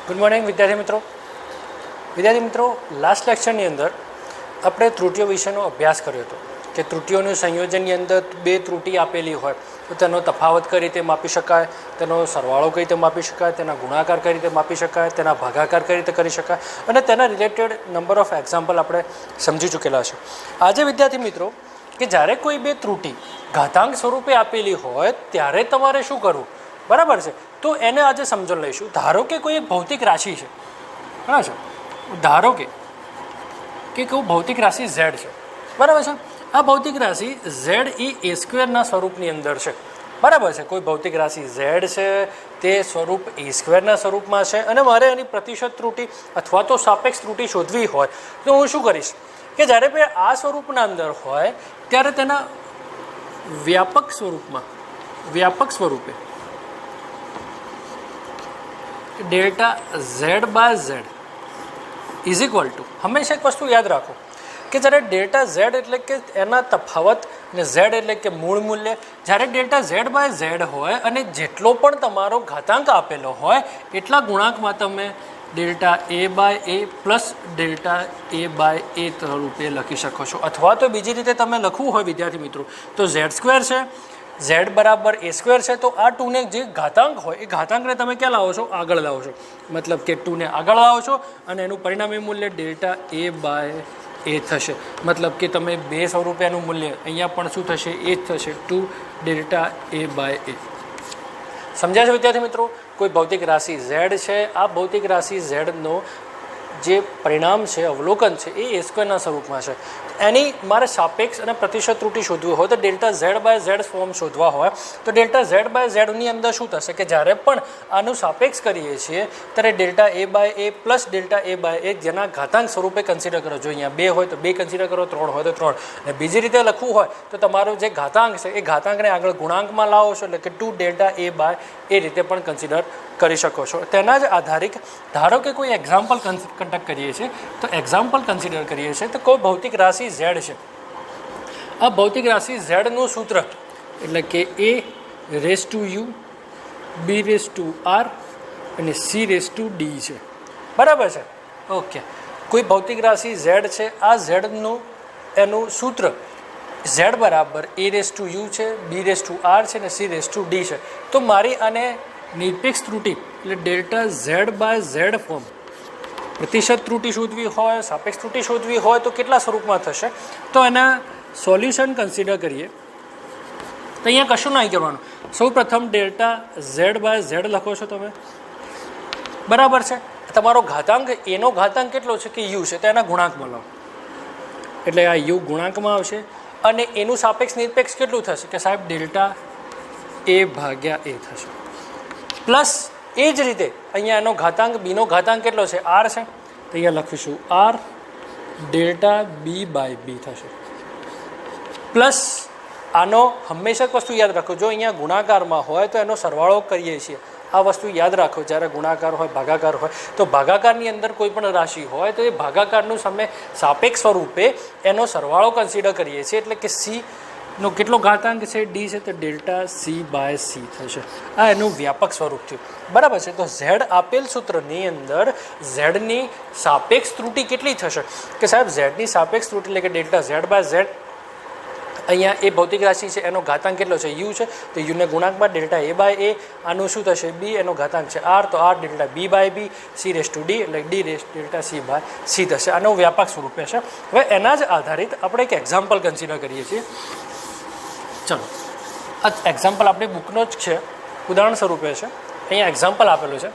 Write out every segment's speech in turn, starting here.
Good morning વિદ્યાર્થી મિત્રો last લેક્ચરની અંદર આપણે ત્રુટિઓ વિશેનો અભ્યાસ કર્યો હતો કે ત્રુટિઓનું સંયોજનની અંદર બે ત્રુટિ આપેલી હોય તો તેનો તફાવત કઈ રીતે માપી શકાય, તેનો સરવાળો કઈ રીતે માપી શકાય, તેના ગુણાકાર કઈ રીતે માપી શકાય, તેના ભાગાકાર કઈ રીતે કરી શકાય અને તેના રિલેટેડ નંબર ઓફ એક્ઝામ્પલ આપણે સમજી ચૂકેલા છે. આજે વિદ્યાર્થી મિત્રો કે જ્યારે કોઈ બે ત્રુટિ ઘાતાંક સ્વરૂપે આપેલી હોય ત્યારે તમારે શું કરવું, બરાબર છે? તો એને આજે સમજણ લઈશું. ધારો કે કોઈ એક ભૌતિક રાશિ છે, બરાબર છે? ધારો કે કોઈ ભૌતિક રાશિ ઝેડ છે, બરાબર છે? આ ભૌતિક રાશિ ઝેડ એ સ્ક્વેરના સ્વરૂપની અંદર છે, બરાબર છે? કોઈ ભૌતિક રાશિ ઝેડ છે તે સ્વરૂપ એ સ્ક્વેરના સ્વરૂપમાં છે અને મારે એની પ્રતિશત ત્રુટિ અથવા તો સાપેક્ષ ત્રુટિ શોધવી હોય તો હું શું કરીશ કે જ્યારે બે આ સ્વરૂપના અંદર હોય ત્યારે તેના વ્યાપક સ્વરૂપે delta Z by Z is equal to, હંમેશા એક વસ્તુ યાદ રાખો કે જ્યારે ડેલ્ટા ઝેડ એટલે કે એના તફાવત અને ઝેડ એટલે કે મૂળ મૂલ્ય, જ્યારે ડેલ્ટા ઝેડ બાય ઝેડ હોય અને જેટલો પણ તમારો ઘાતાંક આપેલો હોય એટલા ગુણાંકમાં તમે delta A by A plus delta A by A રૂપે લખી શકો છો. અથવા તો બીજી રીતે તમે લખવું હોય વિદ્યાર્થી મિત્રો તો ઝેડ સ્ક્વેર છે, ઝેડ બરાબર એ સ્ક્વેર છે, તો આ ટુને જે ઘાતાંક હોય એ ઘાતાંકને તમે ક્યાં લાવો છો? આગળ લાવો છો. મતલબ કે ટુને આગળ લાવો છો અને એનું પરિણામી મૂલ્ય ડેલ્ટા એ બાય એ થશે. મતલબ કે તમે બે સ્વરૂપે એનું મૂલ્ય અહીંયા પણ શું થશે? એ જ થશે, ટુ ડેલ્ટા એ બાય એ. સમજ્યા છે વિદ્યાર્થી મિત્રો? કોઈ ભૌતિક રાશિ ઝેડ છે, આ ભૌતિક રાશિ ઝેડનો જે પરિણામ છે, અવલોકન છે એ સ્ક્વેરના સ્વરૂપમાં છે. એની મારે સાપેક્ષ અને પ્રતિશત ત્રુટિ શોધવી હોય તો delta Z by Z form શોધવા હોય તો ડેલ્ટા ઝેડ બાય ઝેડની અંદર શું થશે કે જ્યારે પણ આનું સાપેક્ષ કરીએ છીએ ત્યારે delta A by A plus delta A by A જેના ઘાતાંક સ્વરૂપે કન્સિડર કરો. જો અહીંયા બે હોય તો બે કન્સિડર કરો, ત્રણ હોય તો ત્રણ. અને બીજી રીતે લખવું હોય તો તમારો જે ઘાતાંક છે એ ઘાતાંકને આગળ ગુણાંકમાં લાવો છો એટલે કે ટુ ડેલ્ટા એ બાય એ રીતે પણ કન્સિડર કરી શકો છો. તેના જ આધારિત ધારો કે કોઈ એક્ઝામ્પલ કન્ડક્ટ કરીએ છીએ તો એક્ઝામ્પલ કન્સિડર કરીએ છીએ તો કોઈ ભૌતિક રાશિ ઝેડ છે. આ ભૌતિક રાશિ ઝેડનું સૂત્ર એટલે કે A raise to U, B raise to R અને સી રેસ ટુ ડી છે, બરાબર છે? ઓકે, કોઈ ભૌતિક રાશિ ઝેડ છે, આ ઝેડનું એનું સૂત્ર ઝેડ બરાબર એ રેસ ટુ યુ છે, બી રેસ ટુ આર છે અને સી રેસ ટુ ડી છે. તો મારી આને નિરપેક્ષ ત્રુટિ એટલે delta Z by Z form પ્રતિશત ત્રુટિ શોધવી હોય, સાપેક્ષ ત્રુટિ શોધવી હોય તો કેટલા સ્વરૂપમાં થશે? તો એના સોલ્યુશન કન્સિડર કરીએ તો અહીંયા કશું નહીં કરવાનું. સૌ પ્રથમ ડેલ્ટા ઝેડ બાય ઝેડ લખો છો તમે, બરાબર છે? તમારો ઘાતાંક એનો ઘાતાંક કેટલો છે કે યુ છે તો એના ગુણાંકમાં લાવો એટલે આ યુ ગુણાંકમાં આવશે અને એનું સાપેક્ષ નિરપેક્ષ કેટલું થશે કે સાહેબ ડેલ્ટા એ ભાગ્યા એ થશે. પ્લસ એ જ રીતે અહીંયા એનો ઘાતાંક બીનો ઘાતાંક કેટલો છે? આર છે તો અહીંયા લખીશું આર ડેલ્ટા બી બાય બી થશે. પ્લસ આનો હંમેશા એક વસ્તુ યાદ રાખો, જો અહીંયા ગુણાકારમાં હોય તો એનો સરવાળો કરીએ છીએ. આ વસ્તુ યાદ રાખો, જ્યારે ગુણાકાર હોય, ભાગાકાર હોય તો ભાગાકારની અંદર કોઈ પણ રાશિ હોય તો એ ભાગાકારનું સામે સાપેક્ષ સ્વરૂપે એનો સરવાળો કન્સિડર કરીએ છીએ એટલે કે સી નો કેટલો ઘાતાંક છે? ડી છે તો ડેલ્ટા સી બાય સી થશે. આ એનું વ્યાપક સ્વરૂપ થયું, બરાબર છે? તો ઝેડ આપેલ સૂત્રની અંદર ઝેડની સાપેક્ષ ત્રુટિ કેટલી થશે કે સાહેબ ઝેડની સાપેક્ષ ત્રુટિ એટલે કે ડેલ્ટા ઝેડ બાય ઝેડ. અહીંયા એ ભૌતિક રાશિ છે એનો ઘાતાંક કેટલો છે? યુ છે તો યુને ગુણાંકમાં ડેલ્ટા એ બાય એ. આનું શું થશે? બી, એનો ઘાતાંક છે આર તો R delta B by B, C raise to D એટલે D raise delta C by C થશે. આનું વ્યાપક સ્વરૂપે છે. હવે એના જ આધારિત આપણે એક એક્ઝામ્પલ કન્સિડર કરીએ છીએ. ચલો, આ એક્ઝામ્પલ આપણી બુકનો જ છે, ઉદાહરણ સ્વરૂપે છે. અહીંયા એક્ઝામ્પલ આપેલું છે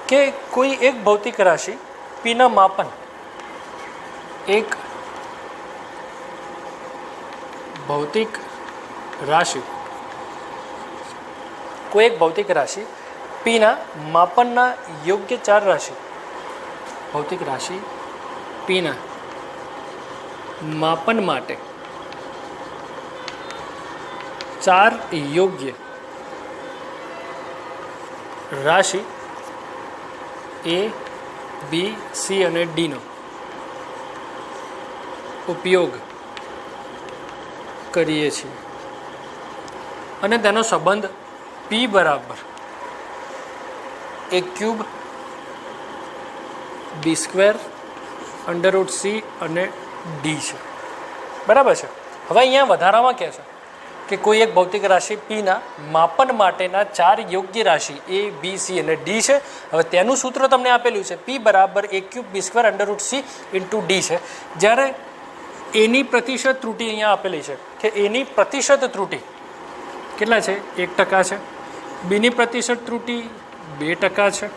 કે કોઈ એક ભૌતિક રાશિ પીના માપન એક ભૌતિક રાશિ કોઈ એક ભૌતિક રાશિ પીના માપનના યોગ્ય ચાર રાશિ ભૌતિક રાશિ પીના માપન માટે ચાર યોગ્ય રાશિ એ, બી, સી અને ડીનો ઉપયોગ કરીએ છીએ અને તેનો સંબંધ પી બરાબર ए क्यूब बी स्क्वेर √c અને ડી છે, બરાબર છે. હવે અહીંયા વધારામાં કહે છે કે કોઈ એક ભૌતિક રાશિ પીના માપન માટેના 4 યોગ્ય રાશિ એ બી સી અને ડી છે. હવે તેનું સૂત્ર તમને આપેલું છે પી બરાબર એ ક્યુબ બી સ્ક્વેર √c ઇન્ટુ ડી છે. જ્યારે એની પ્રતિશત ત્રુટિ અહીંયા આપેલી છે કે એની પ્રતિશત ત્રુટિ કેટલા છે 1% છે, બીની પ્રતિશત ત્રુટિ 2% છે,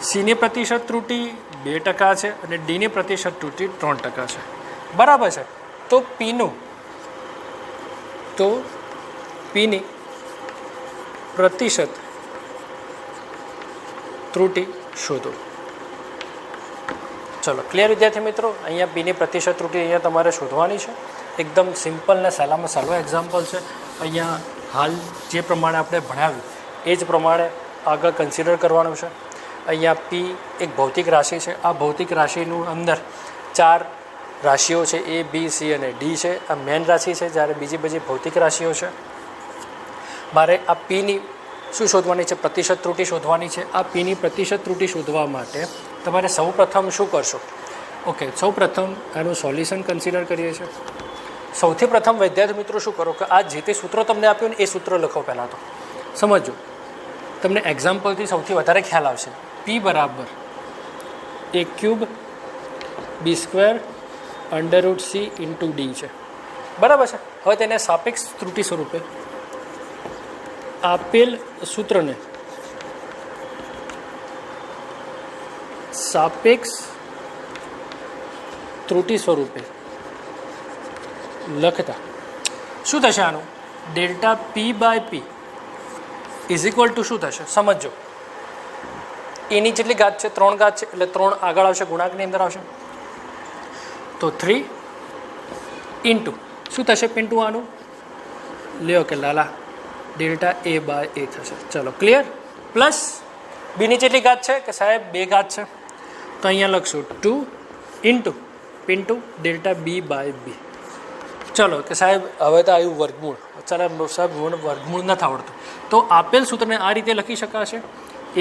સીની પ્રતિશત ત્રુટિ 2% છે અને ડીની પ્રતિશત ત્રુટિ 3% છે, બરાબર છે. તો પીની પ્રતિશત ત્રુટિ શોધો. ચલો ક્લિયર વિદ્યાર્થી મિત્રો. અહીંયા પીની પ્રતિશત ત્રુટિ અહીંયા તમારે શોધવાની છે. એકદમ સિમ્પલ ને સહેલામાં સહેલો એક્ઝામ્પલ છે. અહીંયા હાલ જે પ્રમાણે આપણે ભણાવ્યું એ જ પ્રમાણે આગળ કન્સિડર કરવાનું છે. અહીંયા પી એક ભૌતિક રાશિ છે. આ ભૌતિક રાશિનું અંદર 4 રાશિઓ છે એ બી સી અને ડી છે. આ મેન રાશિ છે, જ્યારે બીજી બધી ભૌતિક રાશિઓ છે. મારે આ પીની શું શોધવાની છે? પ્રતિશત ત્રુટિ શોધવાની છે. આ પીની પ્રતિશત ત્રુટિ શોધવા માટે તમારે સૌપ્રથમ શું કરશો? ઓકે, સૌપ્રથમ આનું સોલ્યુશન કન્સિડર કરીએ છીએ. સૌથી પ્રથમ વિદ્યાર્થી મિત્રો શું કરો કે આ જે તે સૂત્ર તમને આપ્યું ને એ સૂત્ર લખો. પહેલાં તો સમજો, તમને એક્ઝામ્પલથી સૌથી વધારે ખ્યાલ આવશે. પી બરાબર એ ક્યુબ બી સ્ક્વેર √c ઇન્ટુ ડી છે, બરાબર છે. હવે તેને સાપેક્ષ ત્રુટિ સ્વરૂપે આપેલ સૂત્રને સાપેક્ષ ત્રુટિ સ્વરૂપે લખતા શું થશે? આનું delta P by P is equal to શું થશે? સમજો, એની જેટલી ઘાત છે 3 ઘાત છે એટલે 3 આગળ આવશે, ગુણાંકની અંદર આવશે. તો 3 ઇન્ટુ શું થશે? પિન્ટુ આનું લ્યો કે લાલા ડેલ્ટા એ બાય એ થશે. ચલો ક્લિયર. પ્લસ બીની જેટલી ઘાત છે કે સાહેબ 2 ઘાત છે, તો અહીંયા લખશું 2 ઇન્ટુ પિન્ટુ ડેલ્ટા બી બાય બી. ચલો કે સાહેબ હવે તો આવ્યું વર્ગમૂળ. ચાલો સાહેબ વર્ગમૂળ નથી આવડતું, તો આપેલ સૂત્રને આ રીતે લખી શકાશે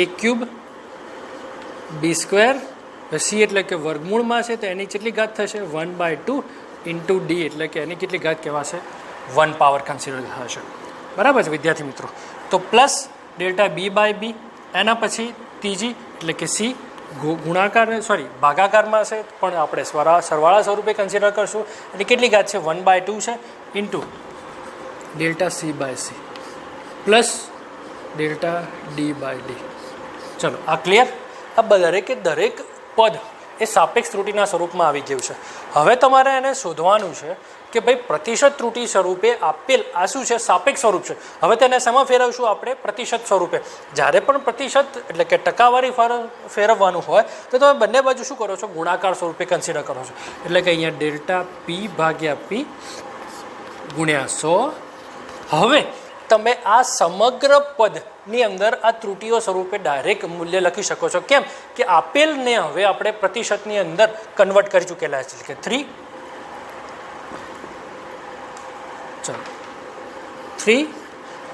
એ ક્યુબ બી સ્ક્વેર સી એટલે કે વર્ગમૂળમાં છે તો એની કેટલી ઘાત થશે? 1/2 ઇન્ટુ ડી એટલે કે એની કેટલી ઘાત કહેવાશે? 1 પાવર કન્સિડર થશે, બરાબર છે વિદ્યાર્થી મિત્રો. તો પ્લસ ડેલ્ટા બી બાય બી, એના પછી ત્રીજી એટલે કે સી ગુણાકાર ભાગાકારમાં છે પણ આપણે સરવાળા સ્વરૂપે કન્સિડર કરશું. એટલે કેટલી ઘાત છે? 1/2 છે into delta C by C plus delta D by D. ચલો આ ક્લિયર. આ દરેક પદ એ સાપેક્ષ ત્રુટિના સ્વરૂપમાં આવી ગયું છે. હવે તમારે એને શોધવાનું છે કે ભાઈ પ્રતિશત ત્રુટિ સ્વરૂપે આપેલ આ શું છે? સાપેક્ષ સ્વરૂપ છે. હવે તેને શેમાં ફેરવશું આપણે? પ્રતિશત સ્વરૂપે. જ્યારે પણ પ્રતિશત એટલે કે ટકાવારી ફેરવવાનું હોય તો તમે બંને બાજુ શું કરો છો? ગુણાકાર સ્વરૂપે કન્સિડર કરો છો. એટલે કે અહીંયા ડેલ્ટા પી ભાગ્યા પી ગુણ્યા 100. હવે તમે આ સમગ્ર પદની અંદર આ ત્રુટિઓ સ્વરૂપે ડાયરેક્ટ મૂલ્ય લખી શકો છો. કેમ કે આપેલને હવે આપણે પ્રતિશતની અંદર કન્વર્ટ કરી ચૂકેલા છે કે 3. ચાલો 3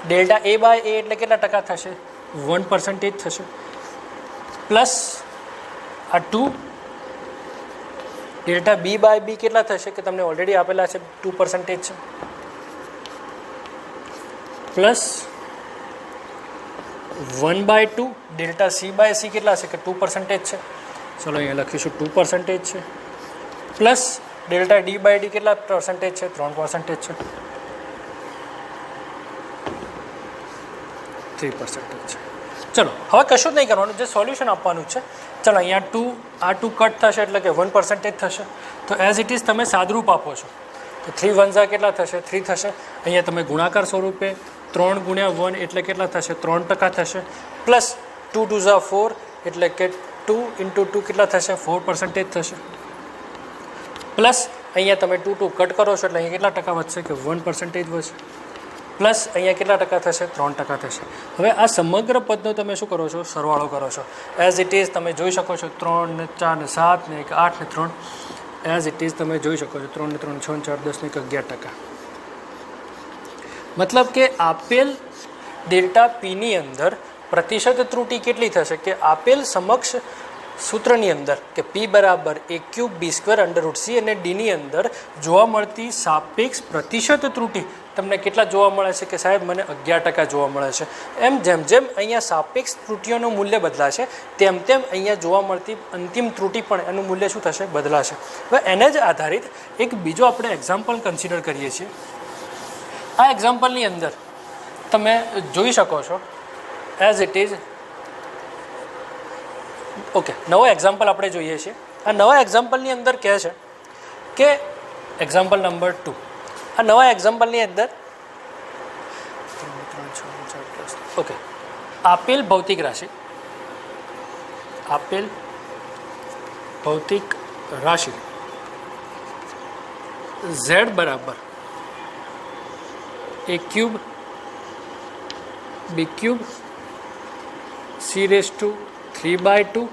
ડેલ્ટા એ બાય એ એટલે કેટલા ટકા થશે? 1% થશે. પ્લસ આ 2 ડેલ્ટા બી બાય બી કેટલા થશે? કે તમને ઓલરેડી આપેલા છે 2% છે. Plus 1/2 delta C by C કેટલા છે? કે 2% છે. ચલો અહીંયા લખીશું 2% છે. Plus delta D by D કેટલા પર્સન્ટેજ છે? 3% છે. 3% છે. ચલો હવે કશું જ નહીં કરવાનું, જે સોલ્યુશન આપવાનું છે. ચલો અહીંયા આ 2 કટ થશે એટલે કે 1% થશે. તો એઝ ઇટ ઇઝ તમે સાદરૂપ આપો છો તો 3 × 1 કેટલા થશે? 3 થશે. અહીંયા તમે ગુણાકાર સ્વરૂપે 3 × 1 એટલે કેટલા થશે? 3% થશે. પ્લસ 2 × 2 = 4 એટલે કે 2 × 2 કેટલા થશે? 4% થશે. પ્લસ અહીંયા તમે 2 કટ કરો છો એટલે અહીંયા કેટલા ટકા વધશે? કે 1% વધશે. પ્લસ અહીંયા કેટલા ટકા થશે? 3% થશે. હવે આ સમગ્ર પદનો તમે શું કરો છો? સરવાળો કરો છો. એઝ ઇટ ઇઝ તમે જોઈ શકો છો 3 ને 4 ને 7 ને 1 8 ને 3 એઝ ઇટ ઇઝ તમે જોઈ શકો છો 3 ને 3 6 ને 4 10 ને 11%. મતલબ કે આપેલ ડેલ્ટા પીની અંદર प्रतिशत त्रुटि केटली थशे के आपेल समक्ष सूत्रनी अंदर के p बराबर a³ b² under root c અને d ની અંદર જોવા મળતી સાપેક્ષ પ્રતિશત ત્રુટિ તમને કેટલા જોવા મળે છે કે સાહેબ મને 11% જોવા મળે છે. એમ જેમ જેમ અહીંયા સાપેક્ષ ત્રુટિઓનું મૂલ્ય બદલાશે તેમ તેમ અહીંયા જોવા મળતી અંતિમ ત્રુટિ પણ એનું મૂલ્ય શું થશે બદલાશે. હવે એને જ આધારિત એક બીજો આપણે એક્ઝામ્પલ કન્સિડર કરીએ છીએ. આ એક્ઝામ્પલની અંદર તમે જોઈ શકો છો એઝ ઇટ ઇઝ. ઓકે, નવો એક્ઝામ્પલ આપણે જોઈએ છીએ. આ નવા એક્ઝામ્પલની અંદર કહે છે કે એક્ઝામ્પલ નંબર 2. આ નવા એક્ઝામ્પલની અંદર ઓકે, આપેલ ભૌતિક રાશિ z બરાબર a³ b³ c⁻³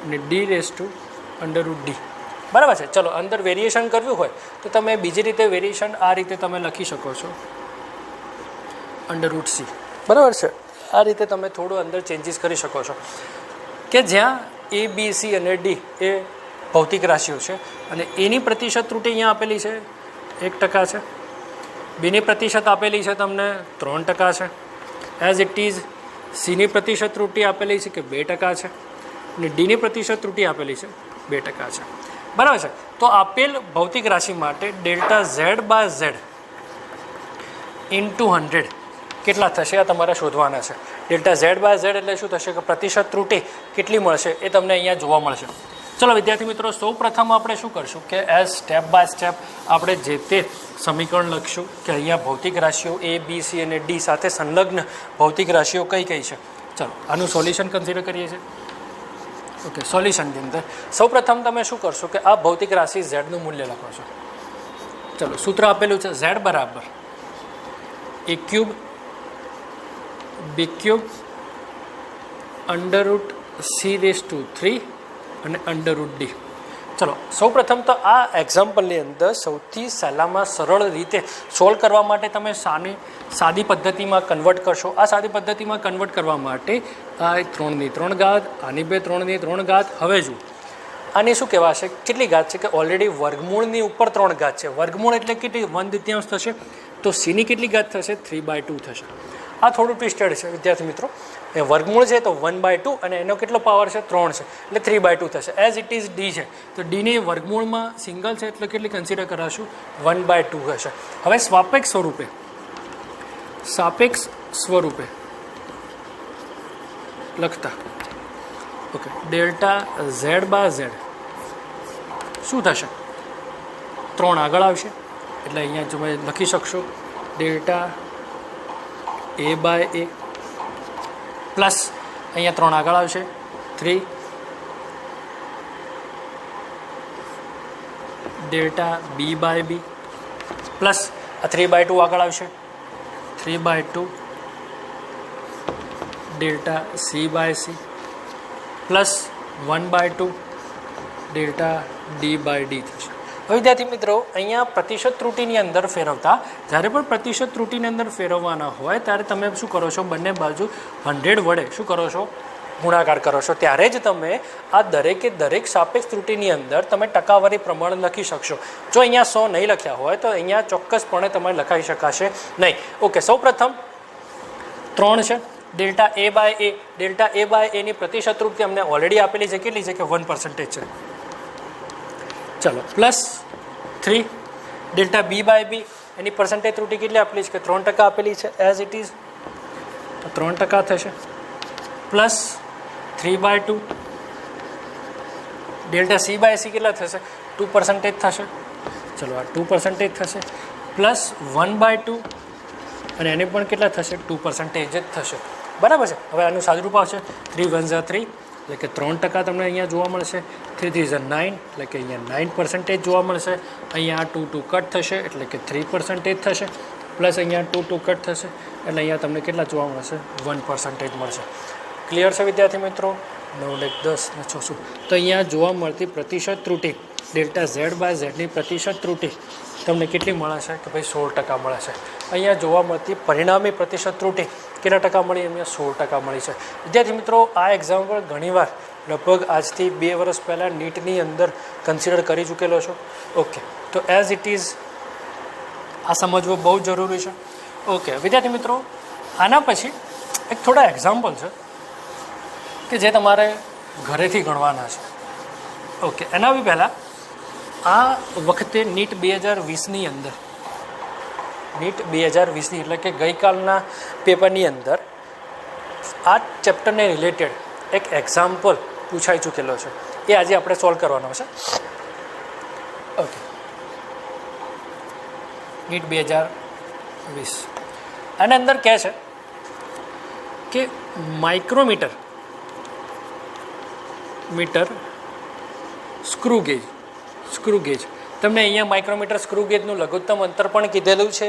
અને d⁻√d બરાબર છે. ચલો અંદર વેરિએશન કરવું હોય તો તમે બીજી રીતે વેરિએશન આ રીતે તમે લખી શકો છો √c. બરાબર છે. આ રીતે તમે થોડું અંદર ચેન્જીસ કરી શકો છો કે જ્યાં a b c અને d એ ભૌતિક રાશિઓ છે અને એની પ્રતિશત ત્રુટિ અહીંયા આપેલી છે 1% છે, બીની પ્રતિશત આપેલી છે તમને 3% છે, એઝ ઇટ ઇઝ સીની પ્રતિશત ત્રુટિ આપેલી છે કે 2% છે અને ડીની પ્રતિશત ત્રુટિ આપેલી છે 2% છે. બરાબર છે. તો આપેલ ભૌતિક રાશિ માટે ડેલ્ટા z/z ઇન્ટુ 100 કેટલા થશે આ તમારે શોધવાના છે. ડેલ્ટા z/z એટલે શું થશે કે પ્રતિશત ત્રુટિ કેટલી મળશે એ તમને અહીંયા જોવા મળશે. ચલો વિદ્યાર્થી મિત્રો, સૌ પ્રથમ આપણે શું કરશું કે એઝ સ્ટેપ બાય સ્ટેપ આપણે જે તે સમીકરણ લખશું કે અહીંયા ભૌતિક રાશિઓ a b c અને d સાથે સંલગ્ન ભૌતિક રાશિઓ કઈ કઈ છે. ચલો આનું સોલ્યુશન કન્સિડર કરીએ છીએ. ઓકે, સોલ્યુશનની અંદર સૌપ્રથમ તમે શું કરશો કે આ ભૌતિક રાશિ ઝેડનું મૂલ્ય લખો છો. ચલો સૂત્ર આપેલું છે z બરાબર a³ b³ √c⁻³ અને √d. ચલો સૌપ્રથમ તો આ એક્ઝામ્પલની અંદર સૌથી સહેલામાં સરળ રીતે સોલ્વ કરવા માટે તમે સાદી પદ્ધતિમાં કન્વર્ટ કરશો. આ સાદી પદ્ધતિમાં કન્વર્ટ કરવા માટે આ 3 ની 3 ઘાત, આની 3 ની 3 ઘાત. હવે જુઓ આની શું કહેવાશે, કેટલી ઘાત છે કે ઓલરેડી વર્ગમૂળની ઉપર 3 ઘાત છે. વર્ગમૂળ એટલે કેટલી 1/3 થશે, તો સીની કેટલી ઘાત થશે 3/2 થશે. આ થોડું ટ્વિસ્ટેડ છે વિદ્યાર્થી મિત્રો. એ વર્ગમૂળ છે તો 1/2 અને એનો કેટલો પાવર છે 3 છે એટલે 3/2 થશે. એઝ ઇટ ઇઝ ડી છે તો ડીની વર્ગમૂળમાં સિંગલ છે એટલે કેટલી કન્સિડર કરાશું 1/2 હશે. હવે સાપેક્ષ સ્વરૂપે લખતા ઓકે ડેલ્ટા z/z શું થશે 3 આગળ આવશે એટલે અહીંયા તમે લખી શકશો ડેલ્ટા a/a પ્લસ અહીંયા 3 આગળ આવશે 3 ડેલ્ટા b/b પ્લસ આ 3/2 આગળ આવશે 3/2 delta c/c plus 1/2 delta d/d થશે. હવે વિદ્યાર્થી મિત્રો અહીંયા પ્રતિશત ત્રુટિની અંદર ફેરવતા જ્યારે પણ પ્રતિશત ત્રુટિની અંદર ફેરવવાના હોય ત્યારે તમે શું કરો છો બંને બાજુ 100 વડે શું કરો છો ગુણાકાર કરો છો. ત્યારે જ તમે આ દરેક સાપેક્ષ ત્રુટિની અંદર તમે ટકાવારી પ્રમાણ લખી શકશો. જો અહીંયા 100 નહીં લખ્યા હોય તો અહીંયા ચોક્કસપણે તમારે લખાઈ શકાશે નહીં. ઓકે, સૌપ્રથમ 3 છે ડેલ્ટા a/a ની પ્રતિશત ત્રુટિ અમને ઓલરેડી આપેલી છે કેટલી છે કે 1% છે. ચલો પ્લસ 3 ડેલ્ટા b/b એની પર્સન્ટેજ ત્રુટિ કેટલી આપેલી છે કે 3% આપેલી છે એઝ ઇટ ઇઝ તો 3% થશે પ્લસ 3/2 ડેલ્ટા c/c કેટલા થશે 2% થશે. ચલો આ 2% થશે પ્લસ 1/2 અને એને પણ કેટલા થશે 2% જ થશે. બરાબર છે. હવે આનું સાદુરૂપ આવશે 3 × 1 = 3 એટલે કે 3% તમને અહીંયા જોવા મળશે. 3 × 3 = 9 એટલે કે અહીંયા 9% જોવા મળશે. અહીંયા 2 કટ થશે એટલે કે 3% થશે પ્લસ અહીંયા 2 કટ થશે એટલે અહીંયા તમને કેટલા જોવા મળશે 1% મળશે. ક્લિયર છે વિદ્યાર્થી મિત્રો? 9 × 10 = 600. તો અહીંયા જોવા મળતી પ્રતિશત ત્રુટિ ડેલ્ટા z/z ની પ્રતિશત ત્રુટિ તમને કેટલી મળે છે કે ભાઈ 16% મળે છે. અહીંયા જોવા મળતી પરિણામી પ્રતિશત ત્રુટિ કેટલા ટકા મળી? અહીંયા 16% મળી છે. વિદ્યાર્થી મિત્રો, આ એક્ઝામ્પલ ઘણીવાર લગભગ આજથી 2 વર્ષ પહેલાં નીટની અંદર કન્સિડર કરી ચૂકેલો છો. ઓકે, તો એઝ ઇટ ઇઝ આ સમજવું બહુ જરૂરી છે. ઓકે વિદ્યાર્થી મિત્રો, આના પછી એક થોડા એક્ઝામ્પલ છે કે જે તમારે ઘરેથી ગણવાના છે. ઓકે, એના બી પહેલાં આ વખતે નીટ 2020ની અંદર નીટ 2020ની એટલે કે ગઈકાલના પેપરની અંદર આ ચેપ્ટરને રિલેટેડ એક એક્ઝામ્પલ પૂછાઈ ચૂકેલો છે. એ આજે આપણે સોલ્વ કરવાનો છે. ઓકે, નીટ 2020 આની અંદર કહે છે કે માઇક્રોમીટર સ્ક્રૂ ગેજ તમને અહીંયા માઇક્રોમીટર સ્ક્રૂ ગેજનું લઘુત્તમ અંતર પણ કીધેલું છે.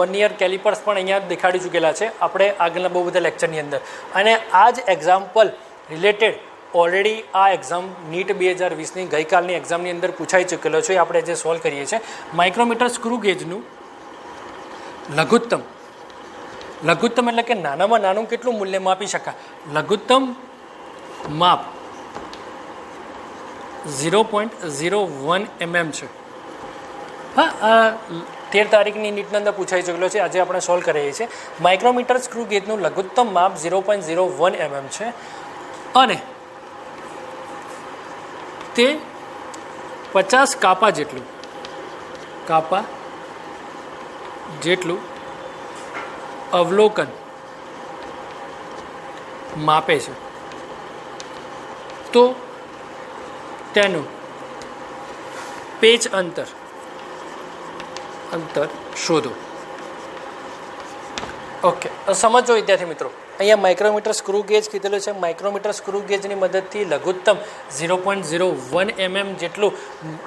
1 યર કેલિપર્સ પણ અહીંયા દેખાડી ચૂકેલા છે આપણે આગળના બહુ બધા લેક્ચરની અંદર. અને આ જ એક્ઝામ્પલ રિલેટેડ ઓલરેડી આ એક્ઝામ નીટ 2020ની ગઈકાલની એક્ઝામની અંદર પૂછાઈ ચૂકેલો છે. આપણે જે સોલ્વ કરીએ છીએ માઇક્રોમીટર સ્ક્રૂ ગેજનું લઘુત્તમ એટલે કે નાનામાં નાનું કેટલું મૂલ્ય માપી શકાય? લઘુત્તમ માપ 0.01 mm છે. હા, આ 13 તારીખની નીટની અંદર પૂછાઈ ચૂકેલો છે. આજે આપણે સોલ્વ કરીએ છીએ. માઇક્રોમીટર સ્ક્રૂ ગેજનું લઘુત્તમ માપ 0.01 mm છે અને તે 50 કાપા જેટલું અવલોકન માપે છે. તો તેનું પેચ અંતર શોધો. ઓકે, સમજો વિદ્યાર્થી મિત્રો, અહીંયા માઇક્રોમીટર સ્ક્રૂ ગેજ કીધેલું છે. માઇક્રોમીટર સ્ક્રૂ ગેજની મદદથી લઘુત્તમ 0.01 mm જેટલું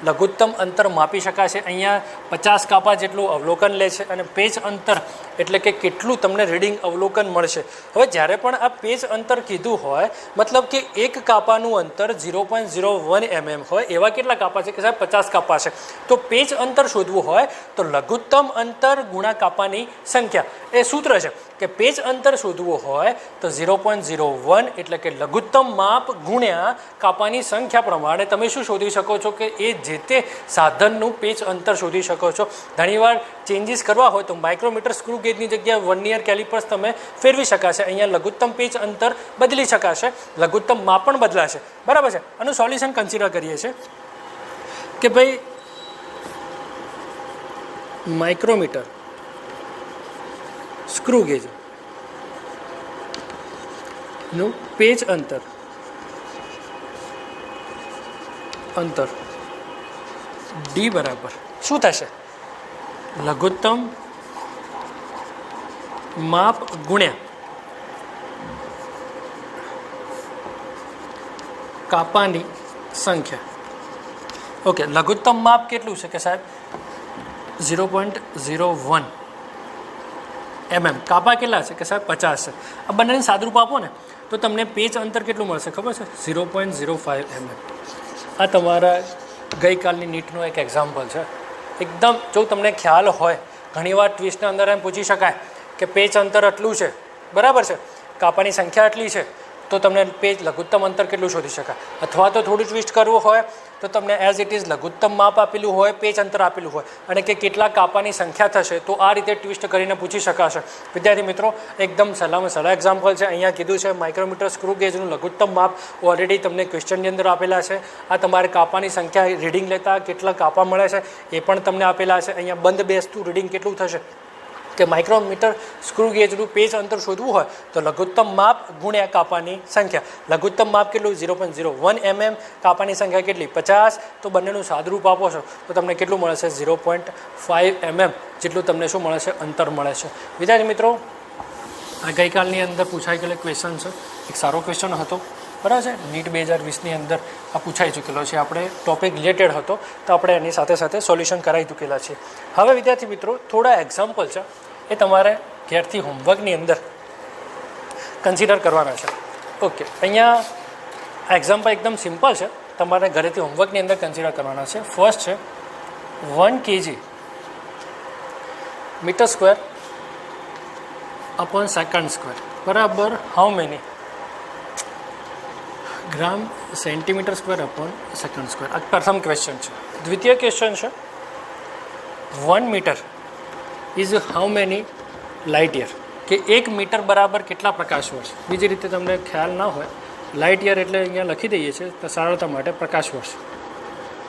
લઘુત્તમ અંતર માપી શકાશે. અહીંયા 50 કાપા જેટલું અવલોકન લે છે અને પેચ અંતર એટલે કે કેટલું તમને રીડિંગ અવલોકન મળશે. હવે જ્યારે પણ આ પેચ અંતર કીધું હોય મતલબ કે એક કાપાનું અંતર 0.01 mm હોય એવા કેટલા કાપા છે કે સાહેબ 50 કાપા છે. તો પેચ અંતર શોધવું હોય તો લઘુત્તમ અંતર ગુણા કાપાની સંખ્યા એ સૂત્ર છે કે પેચ અંતર શોધવું હોય તો 0.01 એટલે કે લઘુત્તમ માપ ગુણ્યા કાપાની સંખ્યા પ્રમાણે તમે શું શોધી શકો છો કે એ જે તે સાધનનું પેચ અંતર શોધી શકો છો. ઘણીવાર ચેન્જીસ કરવા હોય તો માઇક્રોમીટર સ્ક્રૂ ગેજની જગ્યાએ 1 યર કેલિપર્સ તમે ફેરવી શકાશે. અહીંયા લઘુત્તમ પેચ અંતર બદલી શકાશે, લઘુત્તમ માપ પણ બદલાશે. બરાબર છે. આનું સોલ્યુશન કન્સિડર કરીએ છીએ કે ભાઈ માઇક્રોમીટર સ્ક્રૂ ગેજ નું પેચ અંતર ડી બરાબર શું થશે? લઘુત્તમ માપ ગુણ્યા કાપાની સંખ્યા. ઓકે, લઘુત્તમ માપ કેટલું છે કે સાહેબ 0.01 mm. કાપા કેટલા છે કે સાહેબ 50 છે. આ બંનેને સાદુરૂપ આપો ને તો તમને પેચ અંતર કેટલું મળશે ખબર છે? 0.05 mm. આ તમારા ગઈકાલની નીટનો એક એક્ઝામ્પલ છે. એકદમ જો તમને ખ્યાલ હોય, ઘણીવાર ટ્વિસ્ટના અંદર એમ પૂછી શકાય કે પેચ અંતર આટલું છે, બરાબર છે, કાપાની સંખ્યા આટલી છે, તો તમને પેચ લઘુત્તમ અંતર કેટલું શોધી શકાય. અથવા તો થોડું ટ્વિસ્ટ કરવું હોય તો તમને એઝ ઇટ ઇઝ લઘુત્તમ માપ આપેલું હોય, પેચ અંતર આપેલું હોય અને કે કેટલા કાપાની સંખ્યા થશે તો આ રીતે ટ્વિસ્ટ કરીને પૂછી શકાશે. વિદ્યાર્થી મિત્રો, એકદમ સલામાં સલા એક્ઝામ્પલ છે. અહીંયા કીધું છે માઇક્રોમીટર સ્ક્રૂ ગેજનું લઘુત્તમ માપ ઓલરેડી તમને ક્વેશ્ચનની અંદર આપેલા છે. આ તમારે કાપાની સંખ્યા રીડિંગ લેતા કેટલા કાપા મળે છે એ પણ તમને આપેલા છે. અહીંયા બંધ બેસતું રીડિંગ કેટલું થશે કે માઇક્રોમીટર સ્ક્રૂ ગેજનું પેચ અંતર શોધવું હોય તો લઘુત્તમ માપ ગુણ્યા કાપાની સંખ્યા. લઘુત્તમ માપ કેટલું? 0.01 mm. કાપાની સંખ્યા કેટલી? 50. તો બંનેનું સાદુરૂપ આપો છો તો તમને કેટલું મળે છે? 0.5 mm જેટલું તમને શું મળે છે? અંતર મળે છે. વિદ્યાર્થી મિત્રો, આ ગઈકાલની અંદર પૂછાઈ ગયેલો ક્વેશ્ચન છે. એક સારો ક્વેશ્ચન હતો, બરાબર છે. નીટ 2020ની અંદર આ પૂછાઈ ચૂકેલો છે. આપણે ટોપિક રિલેટેડ હતો તો આપણે એની સાથે સાથે સોલ્યુશન કરાવી ચૂકેલા છીએ. હવે વિદ્યાર્થી મિત્રો, થોડા એક્ઝામ્પલ છે એ તમારે ઘેરથી હોમવર્કની અંદર કન્સિડર કરવાના છે. ઓકે, અહીંયા આ એક્ઝામ્પલ એકદમ સિમ્પલ છે, તમારે ઘરેથી હોમવર્કની અંદર કન્સિડર કરવાના છે. ફર્સ્ટ છે 1 kg metre square upon second square बराबर how many gram centimetre square upon second square. आ प्रथम क्वेश्चन है। द्वितीय क्वेश्चन है 1 metre is how many light year कि 1 मीटर बराबर केटला प्रकाश वर्ष। बीजी रीते तमने ख्याल ना हो लाइट ईयर एटले अहींया लखी दईए छे तो सरलता माटे प्रकाश वर्ष।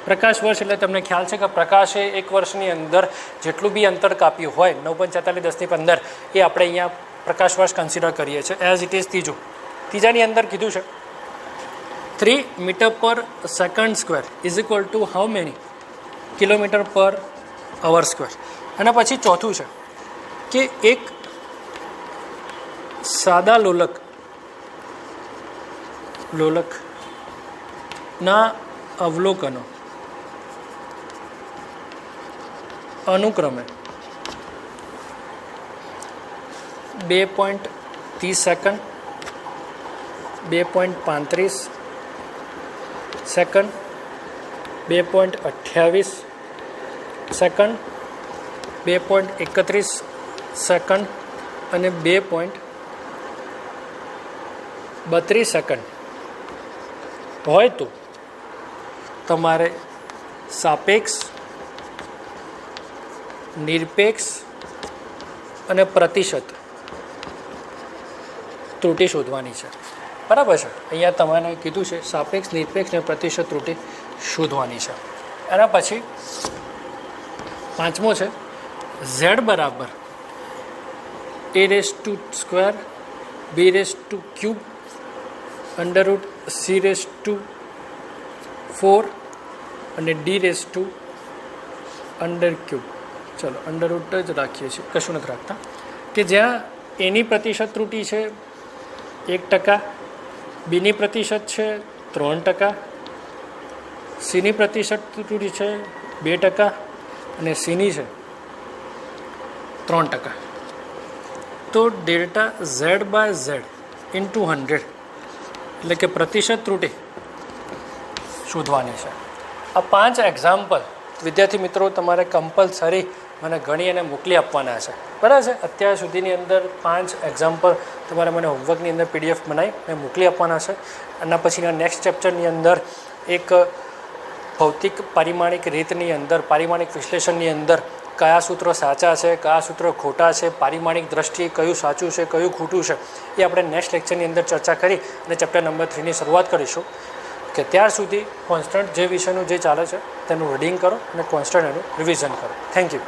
प्रकाश वर्ष एटले तमने ख्याल है कि प्रकाशे 1 वर्षनी अंदर जेटलुं बी अंतर काप्युं होय 9.45 10 ए आपणे अहींया प्रकाश वर्ष कन्सिडर करीए छे एज इट इज। तीजानी अंदर कीधुं छे 3 metre per second square is equal to how many kilometre per hour square. अने पछी चौथुं छे कि एक सादा लोलकना अवलोकनो अनुक्रमे 2.30 सेकंड 2.35 सेकंड 2.28 सेकंड 2.31 सेकंड અને 2.32 સેકન્ડ હોય તો તમારે સાપેક્ષ, નિરપેક્ષ અને પ્રતિશત ત્રુટિ શોધવાની છે। બરાબર છે। અહીંયા તમારે કીધું છે સાપેક્ષ, નિરપેક્ષ અને પ્રતિશત ત્રુટિ શોધવાની છે। એના પછી પાંચમો છે z બરાબર a² b³ √c⁴ અને d⁻³ ચલો અંડરરૂટ જ રાખીએ છીએ, કશું નથી રાખતા। કે જ્યાં એની પ્રતિશત ત્રુટિ છે 1%, બીની પ્રતિશત છે 3%, સીની પ્રતિશત ત્રુટિ છે 2% અને સીની છે 3%। તો ડેલ્ટા z/z ઇન્ટુ 100 એટલે કે પ્રતિશત ત્રુટિ શોધવાની છે। આ 5 એક્ઝામ્પલ વિદ્યાર્થી મિત્રો તમારે કમ્પલસરી મને ગણી અને મોકલી આપવાના છે। બરાબર છે। અત્યાર સુધીની અંદર 5 એક્ઝામ્પલ તમારે મને હોમવર્કની અંદર PDF બનાવી અને મોકલી આપવાના છે। એના પછીના નેક્સ્ટ ચેપ્ટરની અંદર એક ભૌતિક પારિમાણિક રીતની અંદર પારિમાણિક વિશ્લેષણની અંદર કયા સૂત્રો સાચા છે, કયા સૂત્રો ખોટા છે, પારિમાણિક દ્રષ્ટિએ કયું સાચું છે, કયું ખોટું છે એ આપણે નેક્સ્ટ લેક્ચરની અંદર ચર્ચા કરી અને ચેપ્ટર નંબર 3ની શરૂઆત કરીશું। કે ત્યાર સુધી કોન્સ્ટન્ટ જે વિષયનું જે ચાલે છે તેનું રીડિંગ કરો અને કોન્સ્ટન્ટ એનું રિવિઝન કરો। Thank you.